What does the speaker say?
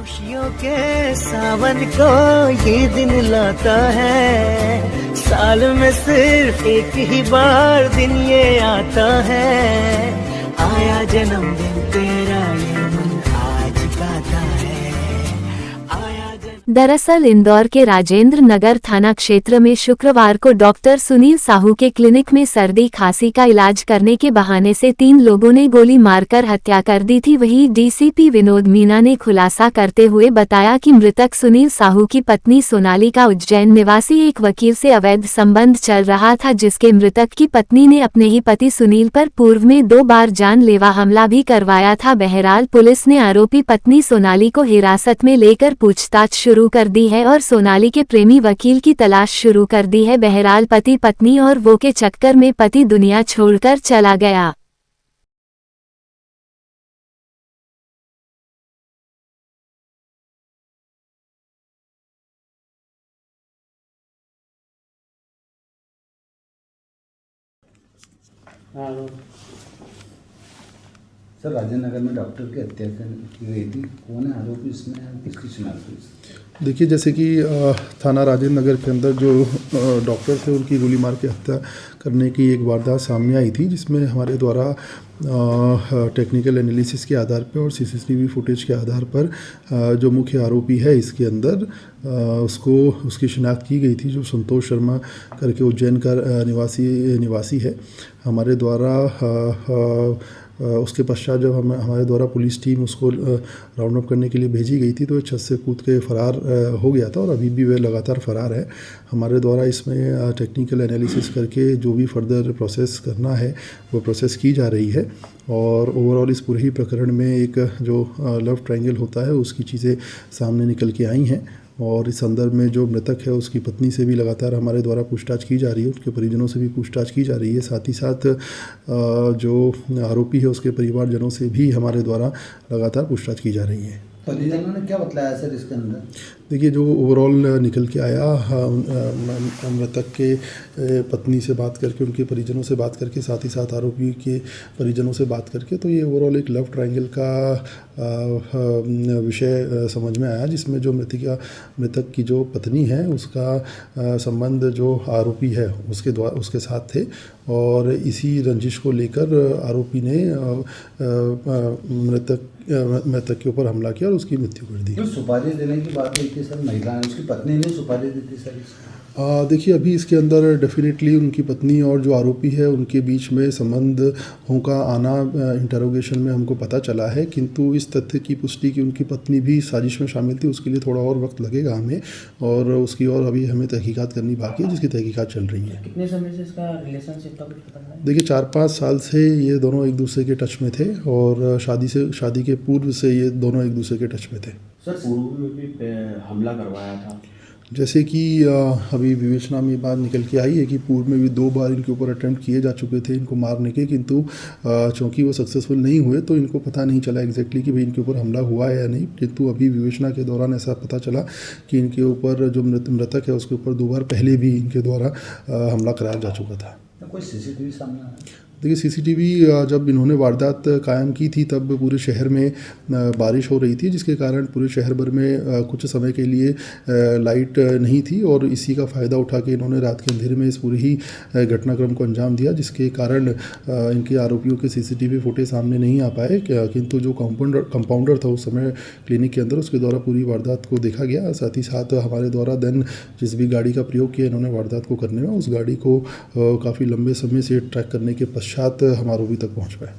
खुशियों के सावन को ये दिन लाता है, साल में सिर्फ एक ही बार दिन ये आता है, आया जन्मदिन तेरा ये मन आज गाता है, आया दरअसल इंदौर के राजेंद्र नगर थाना क्षेत्र में शुक्रवार को डॉक्टर सुनील साहू के क्लिनिक में सर्दी खांसी का इलाज करने के बहाने से 3 लोगों ने गोली मारकर हत्या कर दी थी। वहीं डीसीपी विनोद मीना ने खुलासा करते हुए बताया कि मृतक सुनील साहू की पत्नी सोनाली का उज्जैन निवासी एक वकील से अवैध संबंध चल रहा था, जिसके मृतक की पत्नी ने अपने ही पति सुनील पर पूर्व में 2 बार जानलेवा हमला भी करवाया था। बहरहाल पुलिस ने आरोपी पत्नी सोनाली को हिरासत में लेकर पूछताछ शुरू कर दी है और सोनाली के प्रेमी वकील की तलाश शुरू कर दी है। बहरहाल पति पत्नी और वो के चक्कर में पति दुनिया छोड़कर चला गया। सर, राजेंद्र नगर में डॉक्टर की हत्या की गई थी, कौन है आरोपी इसमें, किसकी शिनाख्त हुई? देखिए, जैसे कि थाना राजेंद्र नगर के अंदर जो डॉक्टर थे उनकी गोली मार के हत्या करने की एक वारदात सामने आई थी, जिसमें हमारे द्वारा टेक्निकल एनालिसिस के आधार पर और सीसीटीवी फुटेज के आधार पर जो मुख्य आरोपी है इसके अंदर उसकी शिनाख्त की गई थी, जो संतोष शर्मा करके उज्जैन का निवासी है। हमारे द्वारा उसके पश्चात जब हमारे द्वारा पुलिस टीम उसको राउंड अप करने के लिए भेजी गई थी तो छत से कूद के फरार हो गया था और अभी भी वह लगातार फरार है। हमारे द्वारा इसमें टेक्निकल एनालिसिस करके जो भी फर्दर प्रोसेस करना है वो प्रोसेस की जा रही है और ओवरऑल इस पूरे ही प्रकरण में एक जो लव ट्रायंगल होता है उसकी चीज़ें सामने निकल के आई हैं और इस संदर्भ में जो मृतक है उसकी पत्नी से भी लगातार हमारे द्वारा पूछताछ की जा रही है, उसके परिजनों से भी पूछताछ की जा रही है। साथ ही साथ जो आरोपी है उसके परिवारजनों से भी हमारे द्वारा लगातार पूछताछ की जा रही है। परिजनों ने क्या बतलाया सर इसके अंदर? देखिए, जो ओवरऑल निकल के आया, मृतक के पत्नी से बात करके, उनके परिजनों से बात करके, साथ ही साथ आरोपी के परिजनों से बात करके, तो ये ओवरऑल एक लव ट्रायंगल का विषय समझ में आया, जिसमें जो मृतक की जो पत्नी है उसका संबंध जो आरोपी है उसके साथ थे और इसी रंजिश को लेकर आरोपी ने मृतक के ऊपर हमला किया और उसकी मृत्यु कर दी। तो सुपारी देने की बात हुई थी सर, महिला ने, उसकी पत्नी ने सुपारी दी थी सर? देखिए, अभी इसके अंदर डेफिनेटली उनकी पत्नी और जो आरोपी है उनके बीच में संबंधों का आना इंटरोगेशन में हमको पता चला है, किंतु इस तथ्य की पुष्टि कि उनकी पत्नी भी साजिश में शामिल थी उसके लिए थोड़ा और वक्त लगेगा हमें और उसकी और अभी हमें तहकीकात करनी बाकी है, जिसकी तहकीकात चल रही है। कितने समय से इसका रिलेशनशिप था कुछ पता नहीं? देखिए, 4-5 साल से ये दोनों एक दूसरे के टच में थे और शादी के पूर्व से ये दोनों एक दूसरे के टच में थे। सर, पूर्व में भी हमला करवाया था? जैसे कि अभी विवेचना में बात निकल के आई है कि पूर्व में भी 2 बार इनके ऊपर अटेम्प्ट किए जा चुके थे इनको मारने के, किंतु चूँकि वो सक्सेसफुल नहीं हुए तो इनको पता नहीं चला एग्जैक्टली कि भाई इनके ऊपर हमला हुआ है या नहीं, किंतु अभी विवेचना के दौरान ऐसा पता चला कि इनके ऊपर जो मृतक है उसके ऊपर 2 बार पहले भी इनके द्वारा हमला कराया जा चुका था। कोई सीसीटीवी सामने आया? देखिए, सीसीटीवी जब इन्होंने वारदात कायम की थी तब पूरे शहर में बारिश हो रही थी, जिसके कारण पूरे शहर भर में कुछ समय के लिए लाइट नहीं थी और इसी का फ़ायदा उठा के इन्होंने रात के अंधेरे में इस पूरे ही घटनाक्रम को अंजाम दिया, जिसके कारण इनके आरोपियों के सीसीटीवी फुटेज सामने नहीं आ पाए, किंतु जो कंपाउंडर था उस समय क्लिनिक के अंदर उसके द्वारा पूरी वारदात को देखा गया। साथ ही साथ हमारे द्वारा देन जिस भी गाड़ी का प्रयोग किया इन्होंने वारदात को करने में, उस गाड़ी को काफ़ी लंबे समय से ट्रैक करने के पश्चात हम आरोपी तक पहुँच पाए।